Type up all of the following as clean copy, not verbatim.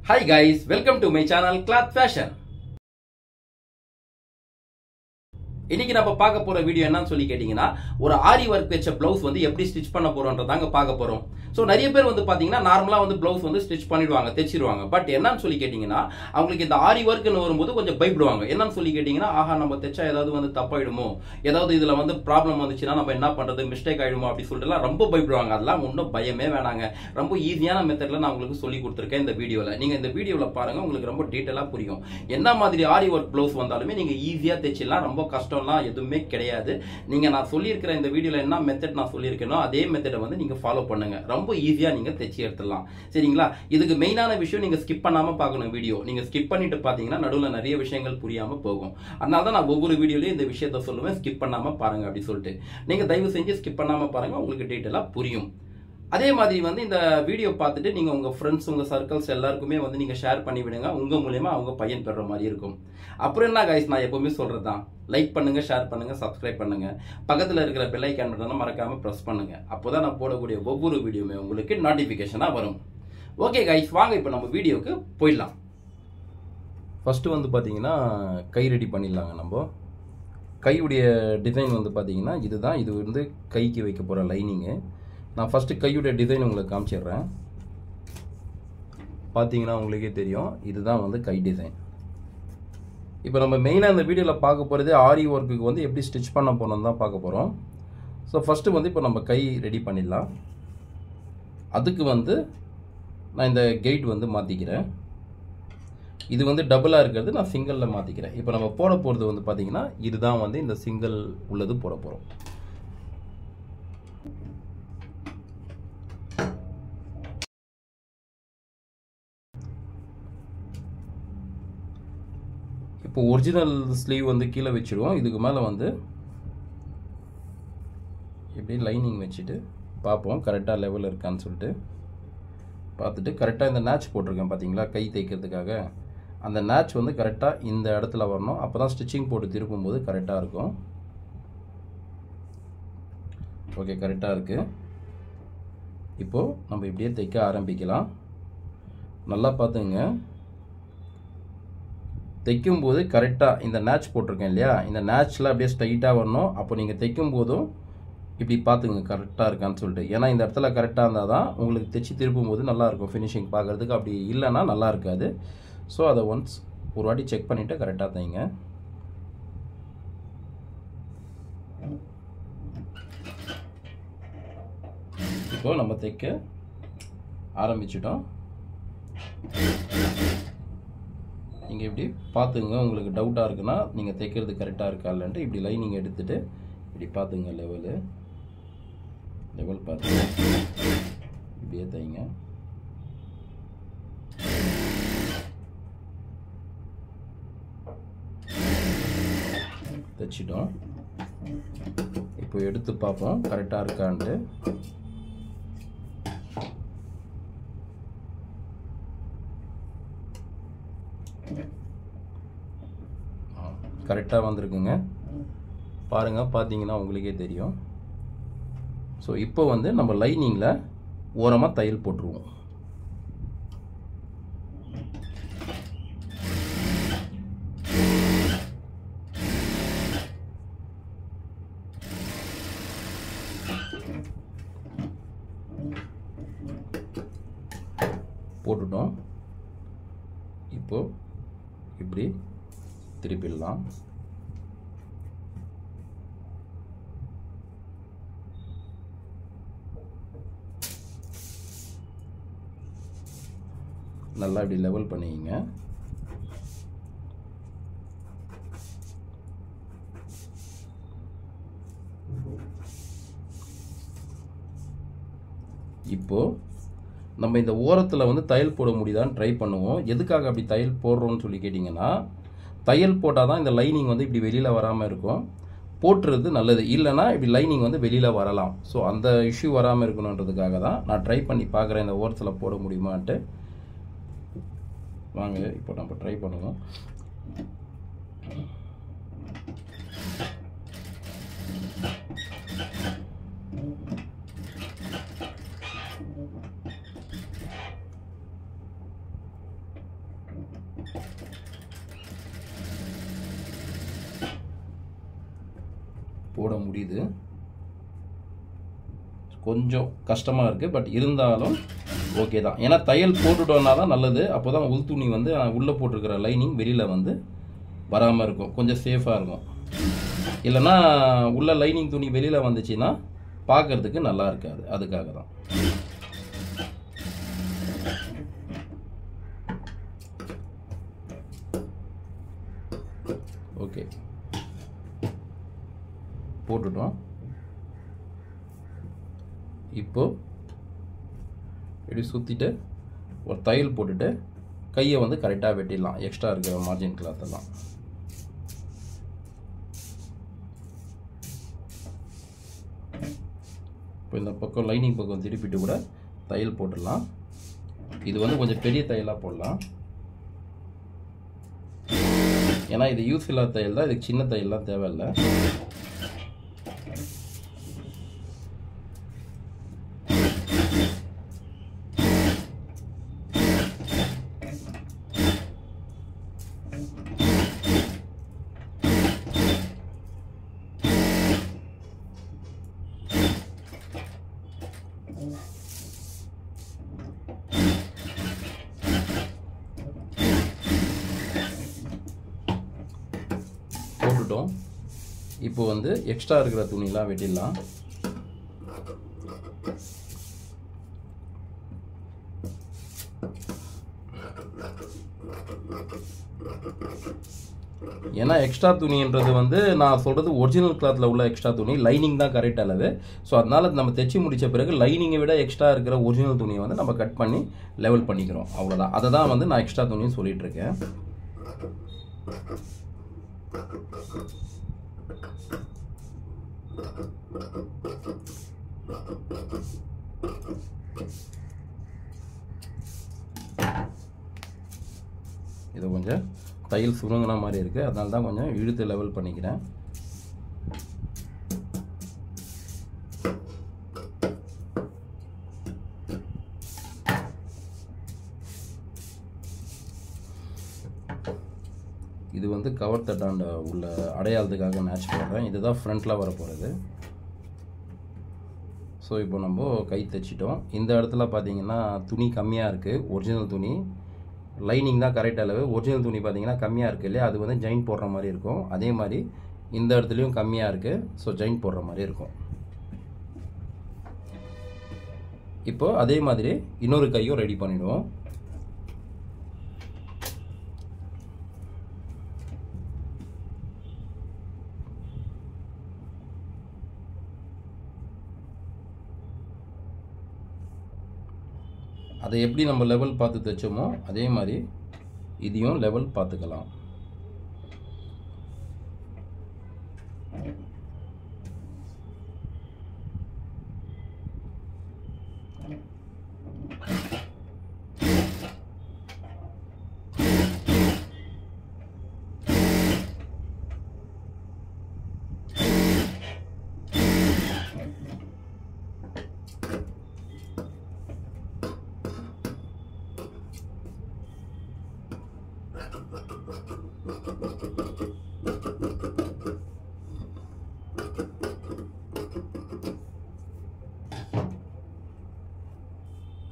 Hi guys, welcome to my channel Cloth Fashion. இன்னைக்கு நம்ம பார்க்க போற வீடியோ என்னன்னு சொல்லி கேட்டிங்கனா ஒரு ஆரி வர்க் வெச்ச ப்ளவுஸ் வந்து எப்படி ஸ்டிட்ச் பண்ண போறோம்ன்றதாங்க பார்க்க போறோம். சோ நிறைய பேர் வந்து பாத்தீங்கன்னா நார்மலா வந்து ப்ளவுஸ் வந்து ஸ்டிட்ச் பண்ணிடுவாங்க, தைச்சிடுவாங்க. பட் என்னன்னு சொல்லி கேட்டிங்கனா அவங்களுக்கு இந்த ஆரி வர்க்னு வரும்போது கொஞ்சம் பயப்படுவாங்க. என்னன்னு சொல்லி கேட்டிங்கனா ஆஹா நம்ம தைச்சா ஏதாவது வந்து தப்பாயிடுமோ, ஏதாவது இதுல வந்து ப்ராப்ளம் வந்துச்சுனா நம்ம என்ன பண்றது, மிஸ்டேக் ஆயிடுமோ அப்படி சொல்லிட்டுலாம் ரொம்ப பயப்படுவாங்க. அதெல்லாம் ஒன்றும் பயமே வேணாங்க. ரொம்ப ஈஸியான மெத்தட்ல நான் உங்களுக்கு சொல்லி கொடுத்திருக்கேன் இந்த வீடியோல. நீங்க இந்த வீடியோல பாருங்க, உங்களுக்கு ரொம்ப டீடைலா புரியும். என்ன மாதிரி ஆரி வர்க் ப்ளவுஸ் வந்தாலுமே நீங்க ஈஸியா தைச்சிடலாம். ரொம்ப கஷ்டம் எதுவுமே கிடையாது. நீங்க நான் சொல்லியிருக்கிற இந்த வீடியோல என்ன மெத்தட் நான் சொல்லியிருக்கேனோ அதே மெத்தடை வந்து நீங்க ஃபாலோ பண்ணுங்க. ரொம்ப ஈஸியா நீங்க தைச்சி எடுத்துடலாம். சரிங்களா? இதுக்கு மெயினான விஷயம் நீங்க ஸ்கிப் பண்ணாம பார்க்கணும் வீடியோ. நீங்க ஸ்கிப் பண்ணிட்டு பாத்தீங்கன்னா நடுவுல நிறைய விஷயங்கள் புரியாம போகும். அதனால தான் நான் ஒவ்வொரு வீடியோலயும் இந்த விஷயத்தை சொல்லுவேன், ஸ்கிப் பண்ணாம பாருங்க அப்படி சொல்லிட்டு. நீங்க தயவு செஞ்சு ஸ்கிப் பண்ணாம பாருங்க, உங்களுக்கு டீடைலா புரியும். அதே மாதிரி வந்து இந்த வீடியோ பார்த்துட்டு நீங்க உங்க ஃப்ரெண்ட்ஸ், உங்க சர்க்கிள்ஸ் எல்லாருக்குமே வந்து நீங்க ஷேர் பண்ணி விடுங்க. உங்க மூலமா அவங்க பயன் பெற மாதிரி இருக்கும். அப்புறம் என்ன गाइस, நான் எப்பவுமே சொல்றதுதான், லைக் பண்ணுங்க, ஷேர் பண்ணுங்க, சப்ஸ்கிரைப் பண்ணுங்க. பக்கத்துல இருக்கிற பெல் ஐகான் பட்டனை மறக்காம பிரஸ் பண்ணுங்க. அப்போதான் நான் போடக்கூடிய ஒவ்வொரு வீடியோமே உங்களுக்கு நோட்டிபிகேஷனா வரும். ஓகே गाइस, வாங்க இப்போ நம்ம வீடியோக்கு போயிடலாம். ஃபர்ஸ்ட் வந்து பாத்தீங்கன்னா கை ரெடி பண்ணிடலாங்க. நம்ம கையுடைய டிசைன் வந்து பாத்தீங்கன்னா இதுதான். இது வந்து கைக்கு வைக்க போற லைனிங். நான் ஃபர்ஸ்ட் கையுடைய டிசைன் உங்களுக்கு காமிச்சிடுறேன். பார்த்தீங்கன்னா உங்களுக்கே தெரியும், இதுதான் வந்து கை டிசைன். இப்போ நம்ம மெயினாக இந்த வீடியோவில் பார்க்க போகிறது ஆரி ஒர்க்குக்கு வந்து எப்படி ஸ்டிச் பண்ண போகணுன்னு தான் பார்க்க போகிறோம். ஸோ ஃபஸ்ட்டு வந்து இப்போ நம்ம கை ரெடி பண்ணிடலாம். அதுக்கு வந்து நான் இந்த கெயிட் வந்து மாற்றிக்கிறேன். இது வந்து டபுளாக இருக்கிறது, நான் சிங்கிளில் மாற்றிக்கிறேன். இப்போ நம்ம போட போகிறது வந்து பார்த்தீங்கன்னா இதுதான் வந்து இந்த சிங்கிள் உள்ளது போட போகிறோம். இப்போ ஒரிஜினல் ஸ்லீவ் வந்து கீழே வச்சிடுவோம். இதுக்கு மேலே வந்து இப்படி லைனிங் வச்சுட்டு பார்ப்போம் கரெக்டாக லெவல் இருக்கான்னு சொல்லிட்டு பார்த்துட்டு, கரெக்டாக இந்த நேட்ச் போட்டிருக்கேன் பார்த்தீங்களா கை தைக்கிறதுக்காக. அந்த நேட்ச் வந்து கரெக்டாக இந்த இடத்துல வரணும். அப்போ தான் ஸ்டிச்சிங் போட்டு திருப்பும்போது கரெக்டாக இருக்கும். ஓகே, கரெக்டாக இருக்குது. இப்போது நம்ம இப்படியே தைக்க ஆரம்பிக்கலாம். நல்லா பார்த்துங்க, தைக்கும்போது கரெக்டாக இந்த நேட்ச் போட்டிருக்கேன் இல்லையா, இந்த நேட்சில் அப்படியே ஸ்ட்ரைட்டாக வரணும். அப்போ நீங்கள் தைக்கும் போதும் இப்படி பார்த்துங்க கரெக்டாக இருக்கான்னு சொல்லிட்டு. ஏன்னா இந்த இடத்துல கரெக்டாக இருந்தால் தான் உங்களுக்கு தைச்சி திருப்பும் போது நல்லாயிருக்கும் ஃபினிஷிங் பார்க்குறதுக்கு. அப்படி இல்லைன்னா நல்லா இருக்காது. ஸோ அதை ஒன்ஸ் ஒரு வாட்டி செக் பண்ணிவிட்டு கரெக்டாக தைங்க. இப்போ நம்ம தைக்க ஆரம்பிச்சிட்டோம். நீங்கள் இப்படி பார்த்துங்க, உங்களுக்கு டவுட்டாக இருக்குன்னா நீங்கள் தைக்கிறது கரெக்டாக இருக்கா இல்லைன்ட்டு இப்படி லைனிங் எடுத்துகிட்டு இப்படி பார்த்துங்க, லெவல் பார்த்து இப்படியே தைங்க. தைச்சிட்டோம். இப்போ எடுத்து பார்ப்போம் கரெக்டாக இருக்கான்ட்டு. கரெக்டாக வந்திருக்குங்க பாருங்க. பார்த்தீங்கன்னா உங்களுக்கே தெரியும். ஸோ இப்போ வந்து நம்ம லைனிங்கில் ஓரமாக தையல் போட்டுருவோம். போட்டுட்டோம். இப்போ இப்படி திருப்பிடலாம். நல்லா இப்படி லெவல் பண்ணிக்கங்க. இப்போ நம்ம இந்த ஓரத்தில் வந்து தையல் போட முடியுதான்னு ட்ரை பண்ணுவோம். எதுக்காக அப்படி தையல் போடுறோம்னு சொல்லி கேட்டிங்கன்னா, தையல் போட்டால் தான் இந்த லைனிங் வந்து இப்படி வெளியில் வராமல் இருக்கும். போட்டுறது நல்லது, இல்லைனா இப்படி லைனிங் வந்து வெளியில் வரலாம். ஸோ அந்த இஷ்யூ வராமல் இருக்கணுன்றதுக்காக தான் நான் ட்ரை பண்ணி பார்க்குறேன் இந்த ஓரத்தில் போட முடியுமான்ட்டு. வாங்க இப்போ நம்ம ட்ரை பண்ணுவோம். போட முடியுது. கொஞ்சம் கஷ்டமாக இருக்குது, பட் இருந்தாலும் ஓகே தான். ஏன்னா தையல் போட்டுட்டோன்னா தான் நல்லது. அப்போ தான் உள் துணி வந்து உள்ளே போட்டிருக்கிற லைனிங் வெளியில் வந்து வராமல் இருக்கும், கொஞ்சம் சேஃபாக இருக்கும். இல்லைன்னா உள்ள லைனிங் துணி வெளியில் வந்துச்சுன்னா பார்க்கறதுக்கு நல்லா இருக்காது. அதுக்காக தான். ஓகே, போட்டுட்டோம். இப்போ இப்படி சுற்றிட்டு ஒரு தையல் போட்டுட்டு கையை வந்து கரெக்டாக வெட்டிடலாம், எக்ஸ்ட்ரா இருக்கிற மார்ஜின் கிளாத்தெல்லாம். இப்போ இந்த பக்கம் லைனிங் பக்கம் திருப்பிட்டு கூட தையல் போட்டுடலாம். இது வந்து கொஞ்சம் பெரிய தையலாக போடலாம், ஏன்னா இது யூஸ் இல்லாத தையல் தான். இதுக்கு சின்ன தையல்லாம் தேவையில்லை. போட்டுட்டோம். இப்போ வந்து எக்ஸ்ட்ரா இருக்கிற துணியெல்லாம் வெட்டிடலாம். ஏன்னா எக்ஸ்ட்ரா துணின்றது வந்து நான் சொல்கிறது ஒரிஜினல் கிளாத்தில் உள்ள எக்ஸ்ட்ரா துணி, லைனிங் தான் கரெக்ட் அளவு. ஸோ அதனால் நம்ம தைச்சி முடித்த பிறகு லைனிங்கை விட எக்ஸ்ட்ரா இருக்கிற ஒரிஜினல் துணியை வந்து நம்ம கட் பண்ணி லெவல் பண்ணிக்கிறோம், அவ்வளோதான். அதை தான் வந்து நான் எக்ஸ்ட்ரா துணின்னு சொல்லிகிட்ருக்கேன். இது கொஞ்சம் தையல் சுருங்கின மாதிரி இருக்குது, அதனால தான் கொஞ்சம் இழுத்து லெவல் பண்ணிக்கிறேன். இது வந்து கவர் தட்டாண்ட உள்ள அடையாளத்துக்காக மேட்ச் போடுறேன். இதுதான் ஃப்ரண்ட்டில் வர போகிறது. ஸோ இப்போ நம்ம கை தைச்சிட்டோம். இந்த இடத்துல பார்த்தீங்கன்னா துணி கம்மியாக இருக்குது, ஒரிஜினல் துணி. லைனிங் தான் கரெக்ட் அளவு, ஒரிஜினல் துணி பார்த்தீங்கன்னா கம்மியாக இருக்குது இல்லையா, அது வந்து ஜாயின் போடுற மாதிரி இருக்கும். அதே மாதிரி இந்த இடத்துலையும் கம்மியாக இருக்குது, ஸோ ஜாயின் போடுற மாதிரி இருக்கும். இப்போ அதே மாதிரி இன்னொரு கையும் ரெடி பண்ணிடுவோம். அதை எப்படி நம்ம லெவல் பார்த்து தைச்சோமோ அதே மாதிரி இதையும் லெவல் பார்த்துக்கலாம்.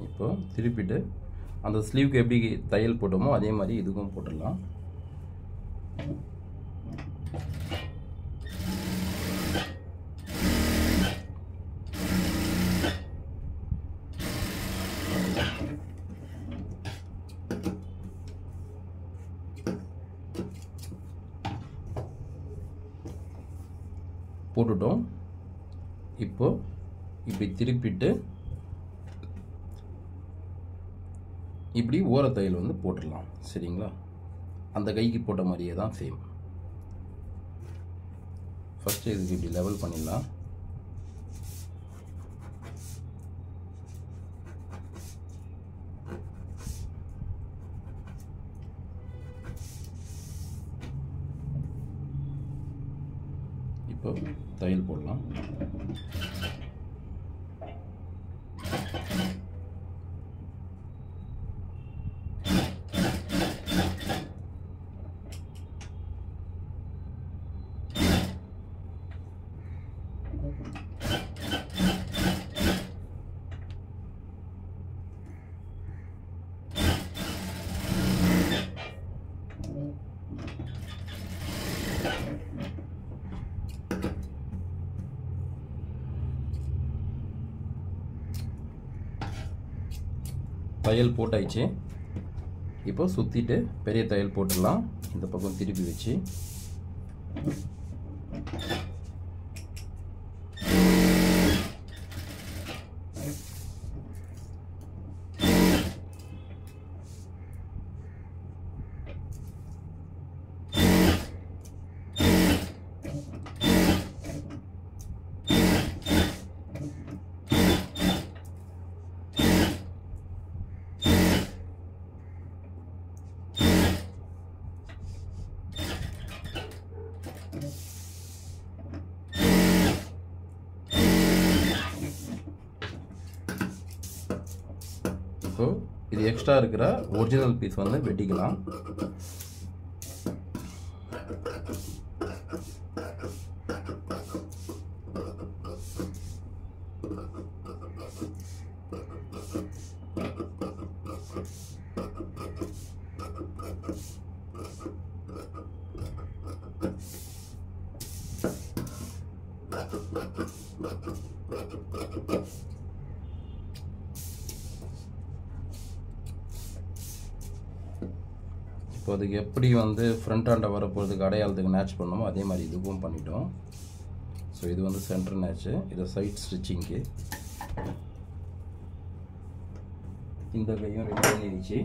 இப்போ திருப்பிட்டு அந்த ஸ்லீவுக்கு எப்படி தையல் போட்டோமோ அதே மாதிரி இதுக்கும் போட்டுடலாம். போட்டுட்டோம். இப்போ இப்படி திருப்பிட்டு இப்படி ஓரத்தையில் வந்து போட்டுடலாம். சரிங்களா, அந்த கைக்கு போட்ட மாதிரியே தான் சேம். ஃபஸ்ட்டு இதுக்கு இப்படி லெவல் பண்ணிடலாம். இப்போ தையல் போடலாம். தையல் போட்டாயிடுச்சு. இப்போ சுற்றிட்டு பெரிய தையல் போட்டுடலாம். இந்த பக்கம் திருப்பி வச்சு இது எக்ஸ்ட்ரா இருக்கிற ஒரிஜினல் பீஸ் வந்து வெட்டிக்கலாம். இப்போ அதுக்கு எப்படி வந்து ஃப்ரண்ட் ஹேண்டை வரப்போகிறதுக்கு அடையாளத்துக்கு மேட்ச் பண்ணணுமோ அதே மாதிரி இதுவும் பண்ணிட்டோம். ஸோ இது வந்து சென்டர் மேட்ச்சு, இது சைட் ஸ்டிச்சிங்க்கு. இந்த கையும் ரெடி பண்ணிடுச்சு.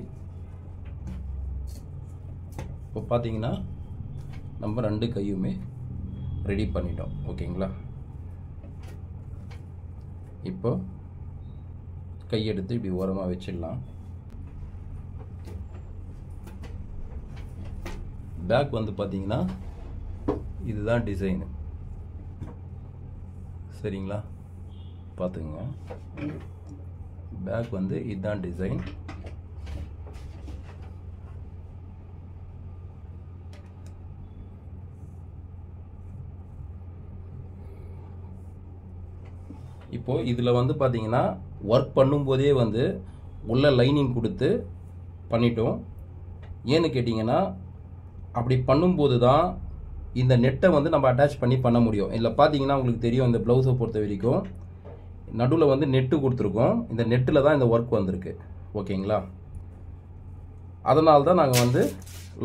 இப்போ பார்த்தீங்கன்னா நம்ம 2 கையுமே ரெடி பண்ணிட்டோம். ஓகேங்களா? இப்போ கையெடுத்து இப்படி ஓரமாக வச்சிடலாம். பேக் வந்து பார்த்தீங்கன்னா இதுதான் டிசைனு. சரிங்களா? பார்த்துங்க, பேக் வந்து இதுதான் டிசைன். இப்போ இதில் வந்து பார்த்தீங்கன்னா ஒர்க் பண்ணும்போதே வந்து உள்ள லைனிங் கொடுத்து பண்ணிட்டோம். ஏன்னு கேட்டிங்கன்னா அப்படி பண்ணும்போது தான் இந்த நெட்டை வந்து நம்ம அட்டாச் பண்ண முடியும். இதில் பார்த்தீங்கன்னா உங்களுக்கு தெரியும், இந்த ப்ளவுஸை பொறுத்த வரைக்கும் நடுவில் வந்து நெட்டு கொடுத்துருக்கோம். இந்த நெட்டில் தான் இந்த ஒர்க் வந்திருக்கு. ஓகேங்களா? அதனால தான் நாங்கள் வந்து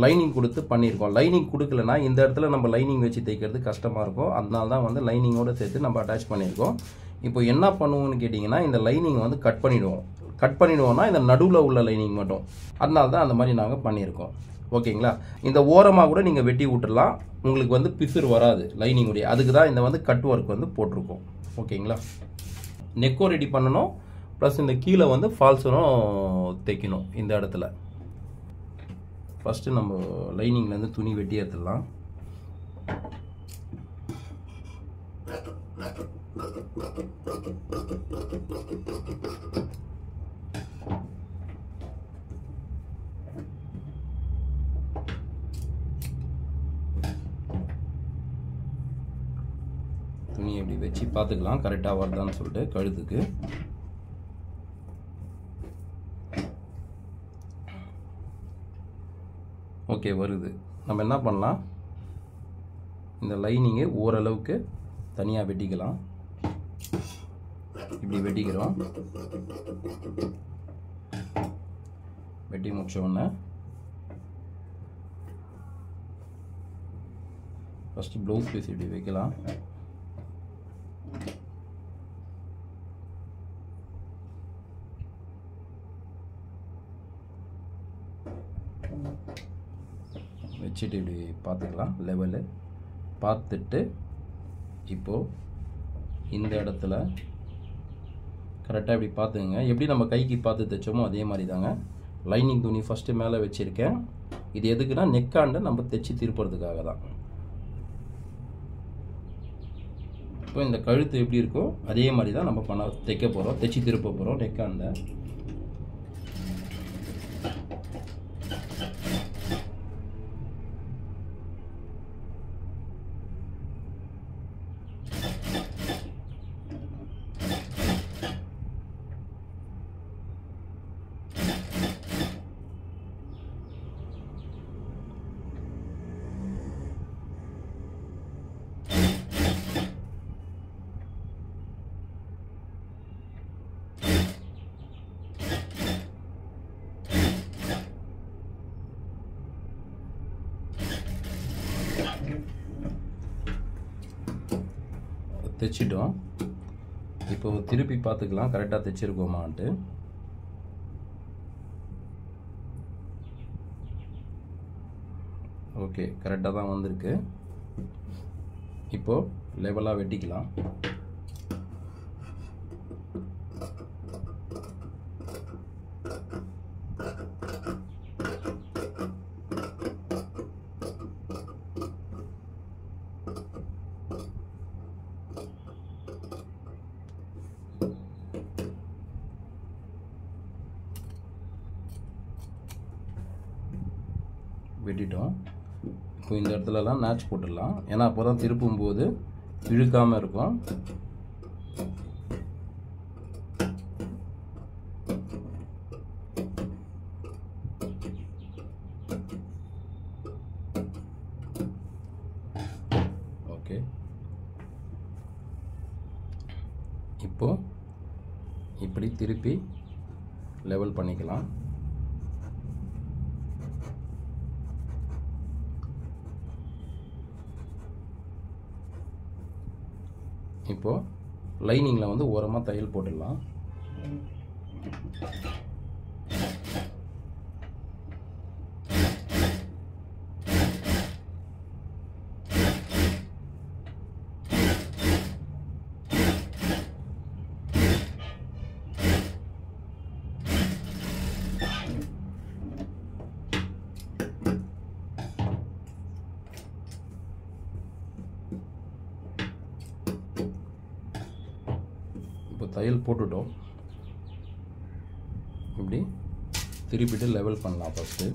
லைனிங் கொடுத்து பண்ணியிருக்கோம். லைனிங் கொடுக்கலனா இந்த இடத்துல நம்ம லைனிங் வச்சு தைக்கிறது கஷ்டமாக இருக்கும். அதனால தான் வந்து லைனிங்கோடு சேர்த்து நம்ம அட்டாச் பண்ணியிருக்கோம். இப்போ என்ன பண்ணுவோம்னு கேட்டிங்கன்னா இந்த லைனிங் வந்து கட் பண்ணிடுவோம்னா இந்த நடுவில் உள்ள லைனிங் மட்டும். அதனால தான் அந்த மாதிரி நாங்கள் பண்ணியிருக்கோம். ஓகேங்களா? இந்த ஓரமாக கூட நீங்கள் வெட்டி விட்டுடலாம், உங்களுக்கு வந்து பிசுறு வராது லைனிங் உடைய. அதுக்கு தான் இந்த வந்து கட் ஒர்க் வந்து போட்டிருக்கோம். ஓகேங்களா? நெக்கும் ரெடி பண்ணணும், ப்ளஸ் இந்த கீழே வந்து ஃபால்ஸரும் தைக்கணும். இந்த இடத்துல ஃபஸ்ட்டு நம்ம லைனிங்லேருந்து துணி வெட்டி எடுத்துடலாம். துணி எப்படி வச்சு பார்த்துக்கலாம் கரெக்டாக வருதான்னு சொல்லிட்டு. கழுத்துக்கு ஓகே வருது. நம்ம என்ன பண்ணலாம், இந்த லைனிங்கு ஓரளவுக்கு தனியாக வெட்டிக்கலாம். இப்படி வெட்டிக்கிறோம். வெட்டி முடிச்ச உடனே ஃபஸ்ட்டு ப்ளவுஸ் பீஸ் இப்படி வைக்கலாம். வச்சுட்டு இப்படி பார்த்துக்கலாம், லெவலு பார்த்துட்டு இப்போது இந்த இடத்துல கரெக்டாக இப்படி பார்த்துங்க. எப்படி நம்ம கைக்கு பார்த்து தைச்சோமோ அதே மாதிரி தாங்க. லைனிங் துணி ஃபஸ்ட்டு மேலே வச்சுருக்கேன். இது எதுக்குன்னா நெக்காண்டை நம்ம தைச்சி திருப்புறதுக்காக தான். இப்போ இந்த கழுத்து எப்படி இருக்கோ அதே மாதிரி தான் நம்ம தைக்க போகிறோம், தைச்சி திருப்ப போகிறோம் நெக்காண்டை. தைச்சிட்டோம். இப்போ திருப்பி பார்த்துக்கலாம் கரெக்டாக தைச்சிருக்கோமான்ட்டு. ஓகே, கரெக்டாக தான் வந்திருக்கு. இப்போது லெவலாக வெட்டிக்கலாம். வெட்டிட்டோம். இப்போ இந்த இடத்துலலாம் நாச் போட்டுடலாம், ஏன்னா அப்போ தான் திருப்பும் போது இழுக்காமல் இருக்கும். ஓகே, இப்போ இப்படி திருப்பி லெவல் பண்ணிக்கலாம். இப்போ லைனிங்கில் வந்து ஓரமாக தையல் போட்டுடலாம். இப்போ தையல் போட்டுட்டோம். இப்படி திருப்பிட்டு லெவல் பண்ணலாம் ஃபஸ்ட்டு.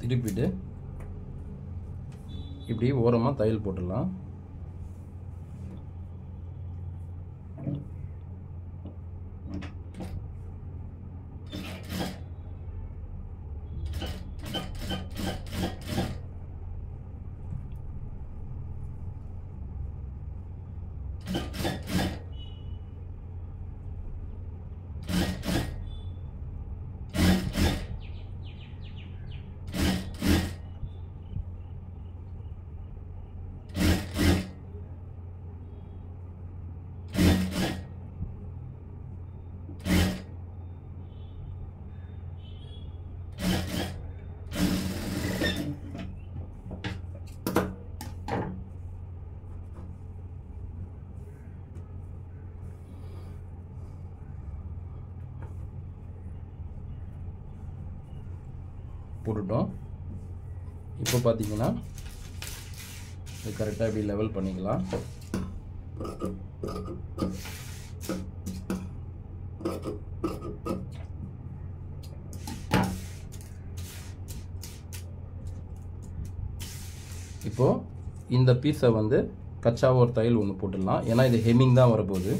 திருப்பிட்டு இப்படி ஓரமாக தையல் போட்டுடலாம். போட்டுட்டோம். இப்போ பார்த்தீங்கன்னா இது கரெக்டாக இப்படி லெவல் பண்ணிக்கலாம். இப்போ இந்த பீஸை வந்து கச்சா ஒரு தையல் ஒன்று போட்டுடலாம், ஏன்னா இது ஹெம்மிங் தான் வரப்போகுது.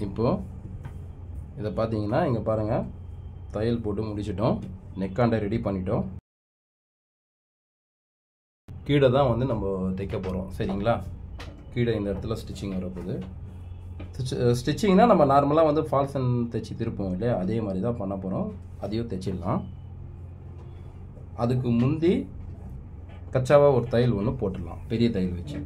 இப்போ இதை பார்த்தீங்கன்னா இங்கே பாருங்கள், தையல் போட்டு முடிச்சிட்டோம், நெக்காண்டை ரெடி பண்ணிட்டோம். கீழே தான் வந்து நம்ம தைக்க போகிறோம். சரிங்களா? கீழே இந்த இடத்துல ஸ்டிச்சிங் வரப்போகுது. ஸ்டிச்சிங்னா நம்ம நார்மலாக வந்து ஃபால்ஸ் அண்ட் தைச்சி திருப்போம் இல்லையா, அதே மாதிரி தான் பண்ண போகிறோம். அதையும் தைச்சிடலாம். அதுக்கு முந்தி கச்சாவாக ஒரு தையல் ஒன்று போட்டுடலாம், பெரிய தையல் வச்சு.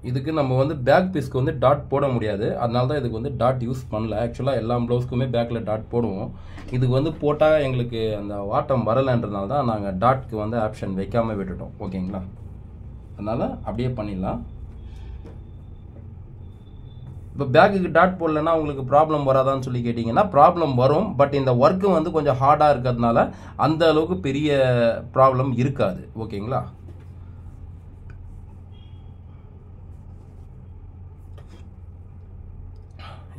இதுக்கு நம்ம வந்து பேக் பீஸ்க்கு வந்து டாட் போட முடியாது, அதனால தான் இதுக்கு வந்து டாட் யூஸ் பண்ணல. ஆக்சுவலாக எல்லா ப்ளவுஸ்க்குமே பேக்கில் டாட் போடுவோம். இதுக்கு வந்து போட்டால் எங்களுக்கு அந்த வாட்டம் வரலைன்றதுனால தான் நாங்கள் டாட்க்கு வந்து ஆப்ஷன் வைக்காமல் விட்டுட்டோம். ஓகேங்களா? அதனால் அப்படியே பண்ணிடலாம். இப்போ பேக்குக்கு டாட் போடலன்னா உங்களுக்கு ப்ராப்ளம் வராதான்னு சொல்லி கேட்டிங்கன்னா ப்ராப்ளம் வரும். பட் இந்த ஒர்க்கு வந்து கொஞ்சம் ஹார்டாக இருக்கிறதுனால அந்த அளவுக்கு பெரிய ப்ராப்ளம் இருக்காது. ஓகேங்களா?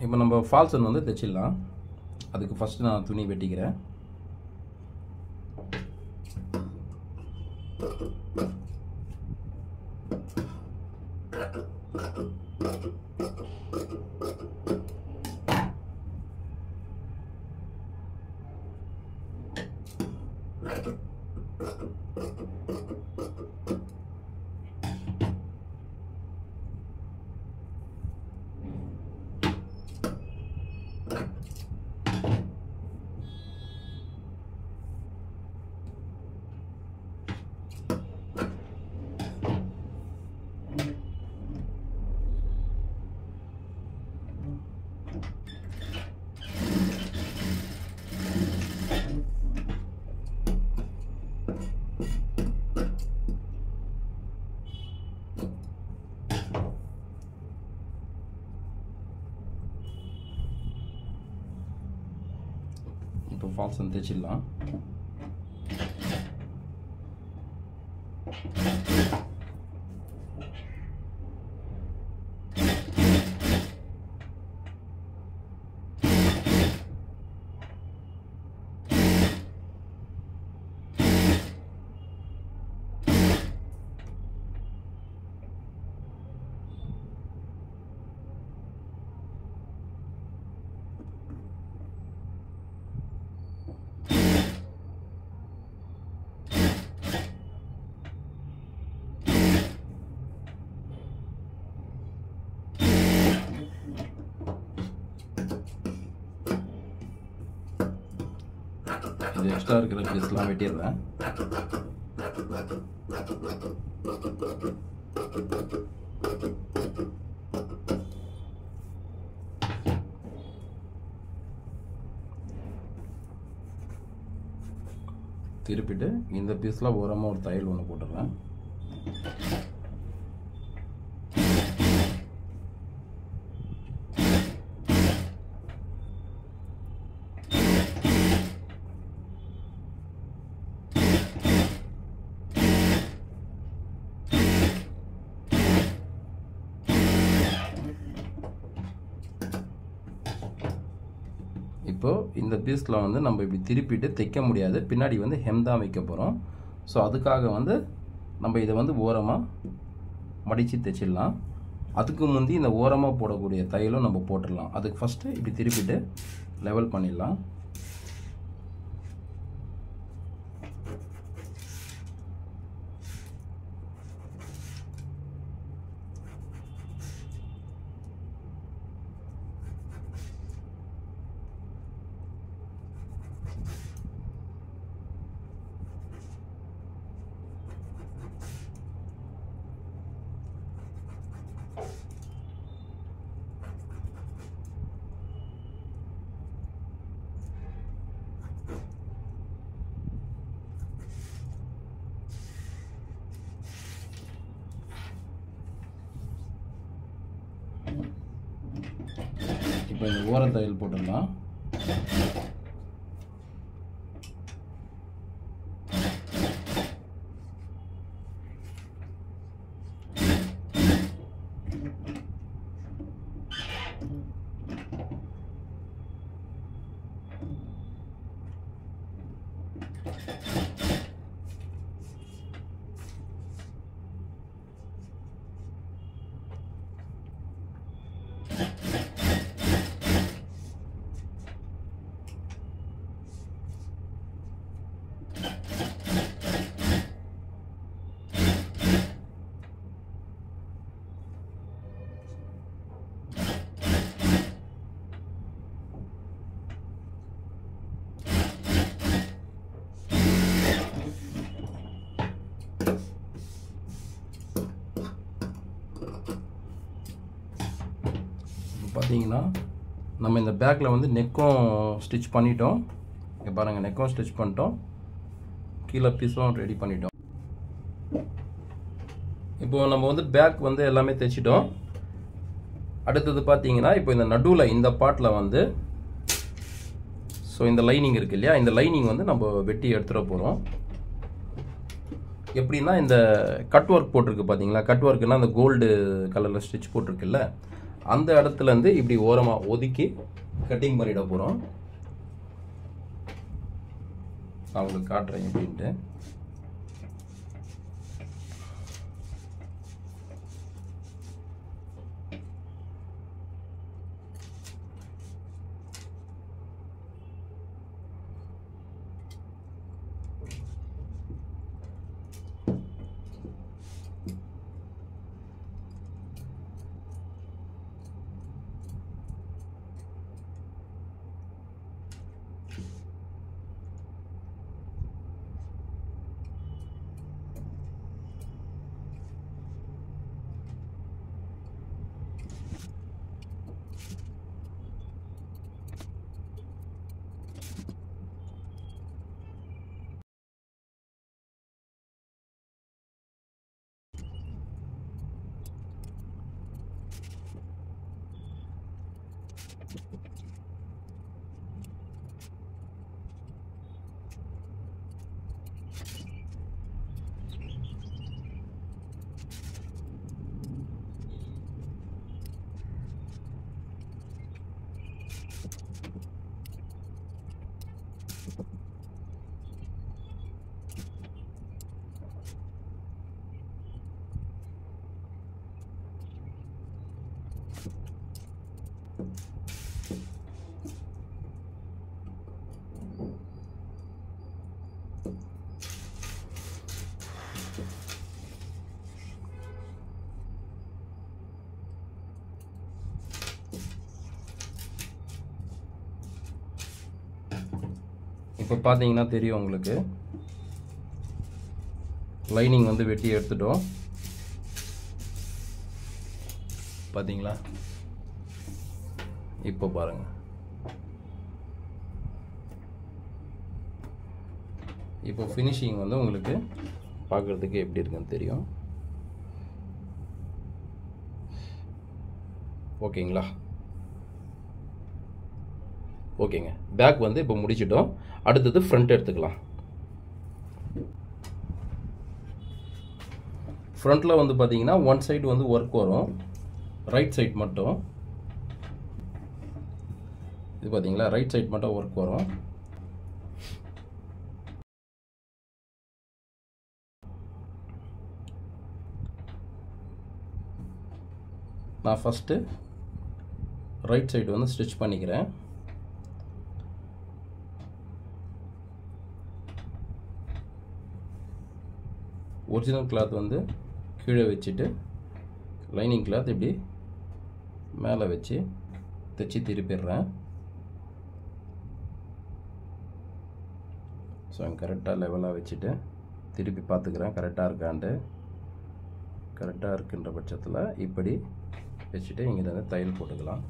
இப்போ நம்ம ஃபால்சன் வந்து தைச்சிடலாம். அதுக்கு ஃபஸ்ட்டு நான் துணி வெட்டிக்கிறேன். இப்போ ஃபால்சன் தைச்சிடலாம். இது எக்ஸ்ட்ரா இருக்கிற பீஸ்லாம் வெட்டிடுறேன். திருப்பிட்டு இந்த பீஸில் ஓரமாக ஒரு தையல் ஒன்று போட்டுடுறேன். இப்போ இந்த பீஸில் வந்து நம்ம இப்படி திருப்பிட்டு தைக்க முடியாது, பின்னாடி வந்து ஹெம் தான் வைக்க போகிறோம். ஸோ அதுக்காக வந்து நம்ம இதை வந்து ஓரமாக மடித்து தைச்சிடலாம். அதுக்கு முந்தி இந்த ஓரமாக போடக்கூடிய தையலும் நம்ம போட்டுடலாம். அதுக்கு ஃபஸ்ட்டு இப்படி திருப்பிட்டு லெவல் பண்ணிடலாம். இப்போ இந்த ஓர தையல் போட்டுடலாம். பார்த்தீங்கன்னா நம்ம இந்த பேக்கில் வந்து நெக்கும் ஸ்டிச் பண்ணிட்டோம். இங்கே பாருங்கள், நெக்கும் ஸ்டிச் பண்ணிட்டோம், கீழே பீஸும் ரெடி பண்ணிட்டோம். இப்போது நம்ம வந்து பேக் வந்து எல்லாமே தைச்சிட்டோம். அடுத்தது பார்த்தீங்கன்னா இப்போ இந்த நடுவில் இந்த பார்ட்டில் வந்து ஸோ இந்த லைனிங் இருக்குது இல்லையா, இந்த லைனிங் வந்து நம்ம வெட்டி எடுத்துகிட்டு போகிறோம். எப்படின்னா இந்த கட் ஒர்க் போட்டிருக்கு பார்த்தீங்களா, கட் ஒர்க்குன்னா அந்த கோல்டு கலரில் ஸ்டிச் போட்டிருக்குல்ல, அந்த இடத்துலேருந்து இப்படி ஓரமாக ஒதுக்கி கட்டிங் பண்ணிட போகிறோம். நான் உங்களுக்கு காட்டுறேன் எப்படின்ட்டு. இப்போ பார்த்தீங்கன்னா தெரியும் உங்களுக்கு, லைனிங் வந்து வெட்டி எடுத்துட்டோம் பார்த்தீங்களா. இப்போ பாருங்கள், இப்போ ஃபினிஷிங் வந்து உங்களுக்கு பார்க்குறதுக்கு எப்படி இருக்குன்னு தெரியும். ஓகேங்களா? ஓகேங்க, பேக் வந்து இப்போ முடிச்சிட்டோம். அடுத்தது ஃப்ரண்ட் எடுத்துக்கலாம். ஃப்ரண்ட்டில் வந்து பார்த்தீங்கன்னா ஒன் சைடு வந்து ஒர்க் வரும், ரைட் சைட் மட்டும். இது பார்த்தீங்களா, ரைட் சைட் மட்டும் ஒர்க் வரும். நான் ஃபஸ்ட்டு ரைட் சைடு வந்து ஸ்டிச் பண்ணிக்கிறேன். ஒரிஜினல் கிளாத் வந்து கீழே வச்சுட்டு லைனிங் கிளாத் இப்படி மேலே வச்சு தைச்சி திருப்பிடுறேன். ஸோ கரெக்டாக லெவலாக வச்சுட்டு திருப்பி பார்த்துக்கிறேன் கரெக்டாக இருக்கான்ட்டு. கரெக்டாக இருக்குன்ற பட்சத்தில் இப்படி வச்சுட்டு இங்கே வந்து தையல் போட்டுக்கலாம்.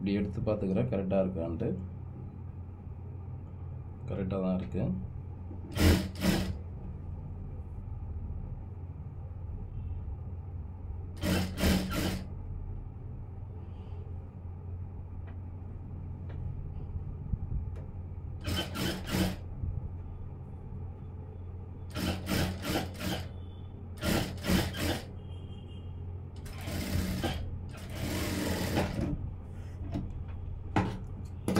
இப்படி எடுத்து பார்த்துக்கிறேன் கரெக்டாக இருக்கான்ட்டு. கரெக்டாக தான் இருக்குது.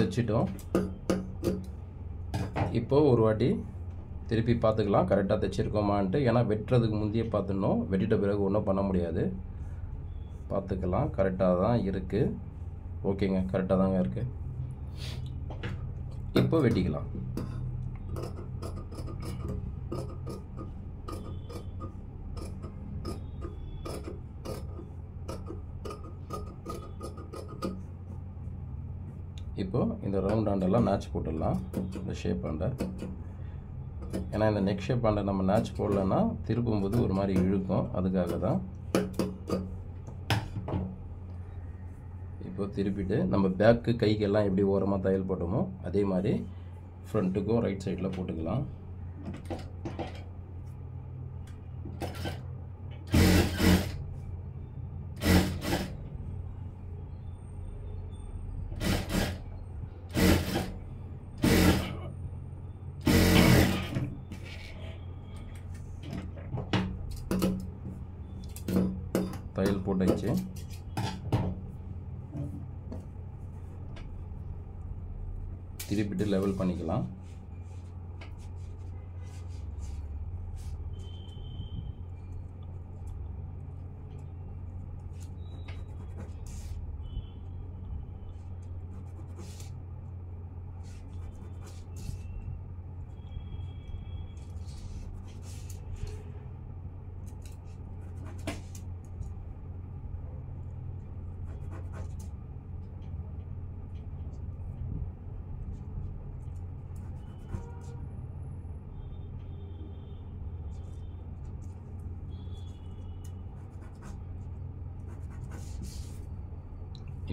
தைச்சிட்டோம். இப்போ ஒரு வாட்டி திருப்பி பார்த்துக்கலாம் கரெக்டாக தைச்சிருக்கோமான்ட்டு. ஏன்னா வெட்டுறதுக்கு முந்தைய பார்த்துடணும், வெட்டிட்ட பிறகு ஒன்றும் பண்ண முடியாது. பார்த்துக்கலாம், கரெக்டாக தான் இருக்குது. ஓகேங்க, கரெக்டாக தாங்க இருக்குது. இப்போ வெட்டிக்கலாம். இப்போ இந்த ரவுண்ட் ஆண்டெல்லாம் நாச் போட்டுடலாம், இந்த ஷேப் ஆண்டை. ஏன்னா இந்த நெக் ஷேப் ஆண்டை நம்ம நாச் போடலன்னா திருப்பும்போது ஒரு மாதிரி இழுக்கும், அதுக்காக தான். இப்போ திருப்பிட்டு நம்ம பேக்கு கைக்கெல்லாம் எப்படி ஓரமாக தையல் போட்டோமோ அதே மாதிரி ஃப்ரண்ட்டுக்கும் ரைட் சைடில் போட்டுக்கலாம். தையல் போட்டாச்சு. திருப்பிட்டு லெவல் பண்ணிக்கலாம்.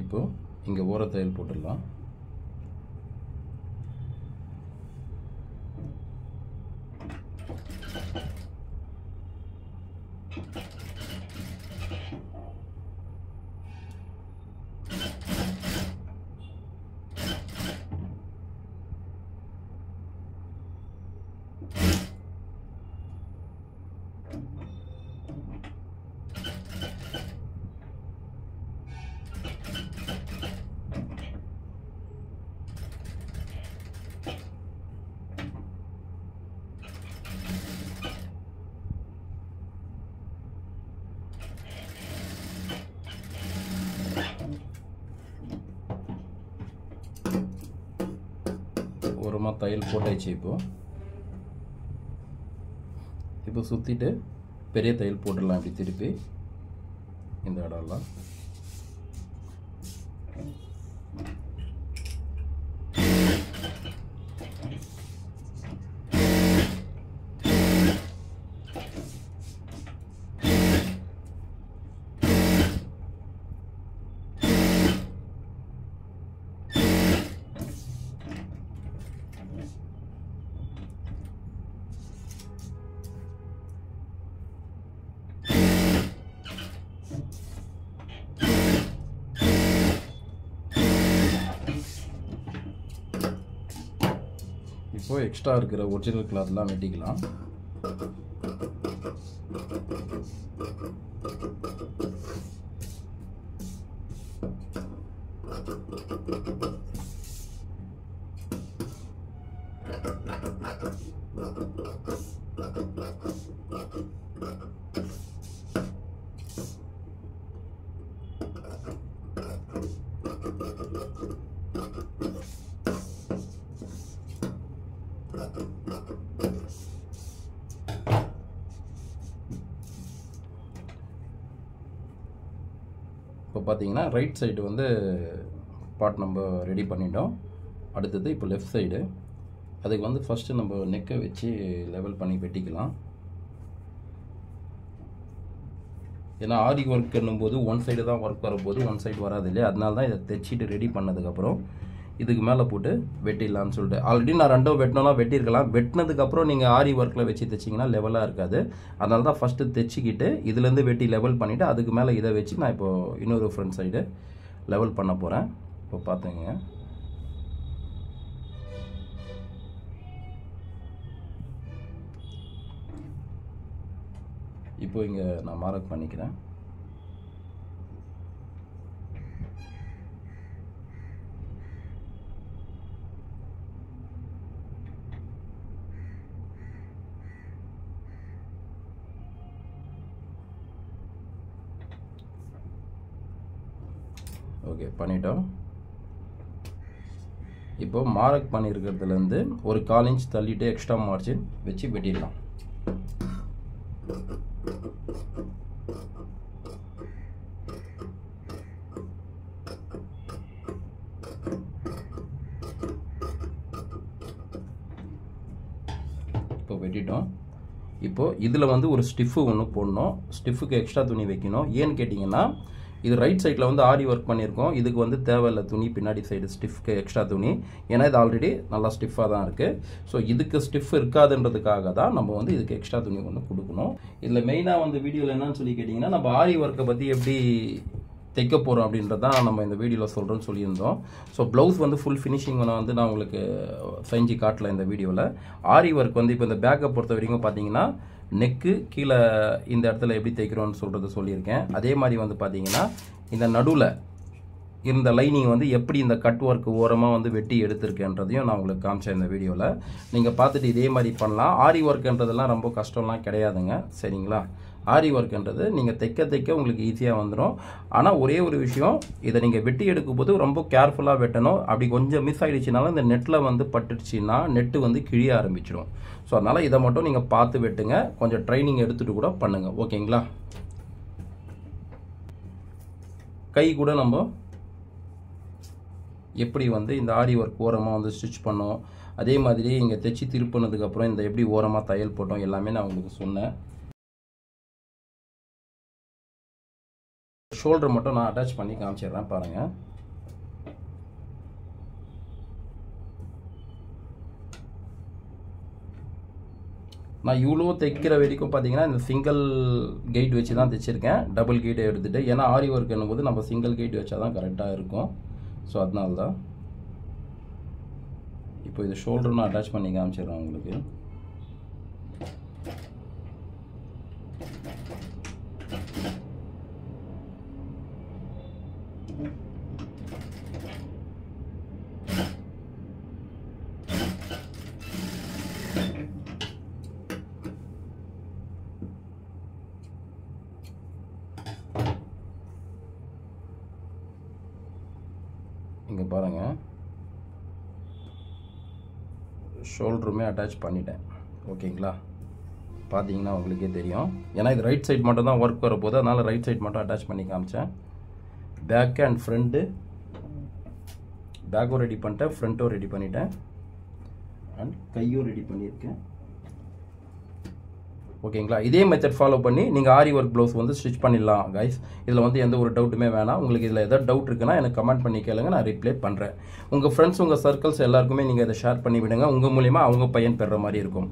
இப்போ இங்கே ஓர தையல் போட்டுடலாம். ஓரமாக தையல் போட்டாச்சு. இப்போ சுற்றிட்டு பெரிய தையல் போட்டுடலாம். இப்படி திருப்பி இந்த இடம்லாம் இப்போ எக்ஸ்ட்ரா இருக்கிற ஒரிஜினல் கிளாத்லாம் வெட்டிக்கலாம். இப்போ பார்த்தீங்கன்னா ரைட் சைடு வந்து பார்ட் நம்ம ரெடி பண்ணிட்டோம். அடுத்தது இப்போ லெஃப்ட் சைடு, அதுக்கு வந்து ஃபஸ்ட்டு நம்ம நெக்கை வச்சு லெவல் பண்ணி வெட்டிக்கலாம். ஏன்னா ஆரி ஒர்க் என்னும்போது ஒன் சைடு தான் ஒர்க் வரும்போது ஒன் சைடு வராது இல்லையா, அதனால தான் இதை தைச்சிட்டு ரெடி பண்ணதுக்கப்புறம் இதுக்கு மேலே போட்டு வெட்டிடலான்னு சொல்லிட்டு. ஆல்ரெடி நான் ரெண்டும் வெட்டினோன்னா வெட்டியிருக்கலாம். வெட்டினதுக்கப்புறம் நீங்கள் ஆரி ஒர்க்கில் வச்சு தைச்சிங்கன்னா லெவலாக இருக்காது. அதனால தான் ஃபஸ்ட்டு தைச்சிக்கிட்டு இதுலேருந்து வெட்டி லெவல் பண்ணிவிட்டு அதுக்கு மேலே இதை வச்சு நான் இப்போது இன்னொரு ஃப்ரண்ட் சைடு லெவல் பண்ண போகிறேன். இப்போ பார்த்துங்க. இப்போ இங்கே நான் மார்க் பண்ணிக்கிறேன். ஓகே பண்ணிட்டோம். இப்போ மார்க் பண்ணியிருக்கிறதுலேருந்து ஒரு 1/4 இன்ச் தள்ளிட்டு எக்ஸ்ட்ரா மார்ஜின் வச்சு வெட்டிடலாம். இப்போ வெட்டிட்டோம். இப்போ இதில் வந்து ஒரு ஸ்டிஃபு ஒன்று போடணும். ஸ்டிஃபுக்கு எக்ஸ்ட்ரா துணி வைக்கணும். ஏன்னு கேட்டிங்கன்னா இது ரைட் சைடில் வந்து ஆரி ஒர்க் பண்ணியிருக்கோம். இதுக்கு வந்து தேவையில்லை துணி, பின்னாடி சைடு ஸ்டிஃப்க்கு எக்ஸ்ட்ரா துணி. ஏன்னா இது ஆல்ரெடி நல்லா ஸ்டிஃபாக தான் இருக்குது. ஸோ இதுக்கு ஸ்டிஃப் இருக்காதுன்றதுக்காக தான் நம்ம வந்து இதுக்கு எக்ஸ்ட்ரா துணி ஒன்று கொடுக்கணும். இதில் மெயினாக வந்து வீடியோவில் என்னன்னு சொல்லி கேட்டிங்கன்னா நம்ம ஆரி ஒர்க்கை பற்றி எப்படி தைக்க போகிறோம் அப்படின்றதான் நம்ம இந்த வீடியோவில் சொல்கிறோன்னு சொல்லியிருந்தோம். ஸோ ப்ளவுஸ் வந்து ஃபுல் ஃபினிஷிங் வந்து நான் உங்களுக்கு செஞ்சு காட்டல இந்த வீடியோவில். ஆரி ஒர்க் வந்து இப்போ இந்த பேக்கை பொறுத்த வரைக்கும் பார்த்தீங்கன்னா நெக்கு கீழே இந்த இடத்துல எப்படி தைக்கிறோன்னு சொல்கிறது சொல்லியிருக்கேன். அதே மாதிரி வந்து பார்த்தீங்கன்னா இந்த நடுவில் இந்த லைனிங் வந்து எப்படி இந்த கட் ஒர்க் ஓரமாக வந்து வெட்டி எடுத்திருக்கேன்றதையும் நான் உங்களுக்கு காமிச்சேன் இந்த வீடியோவில். நீங்கள் பார்த்துட்டு இதே மாதிரி பண்ணலாம். ஆரி ஒர்க்குன்றதெல்லாம் ரொம்ப கஷ்டம்லாம் கிடையாதுங்க, சரிங்களா? ஆரி ஒர்க்குன்றது நீங்கள் தைக்க உங்களுக்கு ஈஸியாக வந்துடும். ஆனால் ஒரே ஒரு விஷயம், இதை நீங்கள் வெட்டி எடுக்கும் போது ரொம்ப கேர்ஃபுல்லாக வெட்டணும். அப்படி கொஞ்சம் மிஸ் ஆகிடுச்சினாலும் இந்த நெட்டில் வந்து பட்டுடுச்சின்னா நெட்டு வந்து கிழிய ஆரம்பிச்சிடும். ஸோ அதனால் இதை மட்டும் நீங்கள் பார்த்து வெட்டுங்க. கொஞ்சம் ட்ரைனிங் எடுத்துகிட்டு கூட பண்ணுங்கள், ஓகேங்களா? கை கூட நம்ம எப்படி வந்து இந்த ஆரி ஒர்க் ஓரமாக வந்து ஸ்டிச் பண்ணோம், அதே மாதிரி இங்கே தைச்சி திருப்பினதுக்கப்புறம் இந்த எப்படி ஓரமாக தையல் போட்டோம் எல்லாமே நான் உங்களுக்கு சொன்னேன். ஷோல்டர் மட்டும் நான் அட்டாச் பண்ணி காமிச்சிடுறேன் பாருங்கள். நான் இவ்வளோ தைக்கிற வரைக்கும் பார்த்தீங்கன்னா இந்த சிங்கிள் கெயிட் வச்சு தான் தைச்சிருக்கேன். டபுள் கெயிட்டை எடுத்துகிட்டு, ஏன்னா ஆரி ஒர்க் என்னும்போது நம்ம சிங்கிள் கெயிட் வச்சா தான் கரெக்டாக இருக்கும். ஸோ அதனால தான் இப்போ இது ஷோல்டர் நான் அட்டாச் பண்ணி காமிச்சிடுறேன் உங்களுக்கு. இங்கே பாருங்கள், ஷோல்டருமே அட்டாச் பண்ணிட்டேன், ஓகேங்களா? பார்த்தீங்கன்னா உங்களுக்கே தெரியும். ஏன்னா இது ரைட் சைட் மட்டும் தான் ஒர்க் வரப்போகுது, அதனால் ரைட் சைட் மட்டும் அட்டாச் பண்ணி காமிச்சேன். பேக்கு அண்ட் ஃப்ரண்ட்டு, பேக்கும் ரெடி பண்ணிட்டேன், ஃப்ரண்ட்டும் ரெடி பண்ணிட்டேன், அண்ட் கையும் ரெடி பண்ணியிருக்கேன், ஓகேங்களா? இதே மெத்தட் ஃபாலோ பண்ணி நீங்கள் ஆரி ஒர்க் ப்ளவுஸ் வந்து ஸ்டிச் பண்ணிடலாம் கைஸ். இதில் வந்து எந்த ஒரு டவுட்டுமே வேணாம். உங்களுக்கு இதில் எதாவது டவுட் இருக்குன்னா எனக்கு கமெண்ட் பண்ணி கேளுங்க, நான் ரிப்ளை பண்ணுறேன். உங்கள் ஃப்ரெண்ட்ஸ், உங்கள் சர்க்கிள்ஸ் எல்லாருக்குமே நீங்கள் இதை ஷேர் பண்ணி விடுங்க. உங்கள் மூலிமா அவங்க பையன் பெறுற மாதிரி இருக்கும்.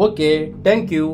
Okay, thank you.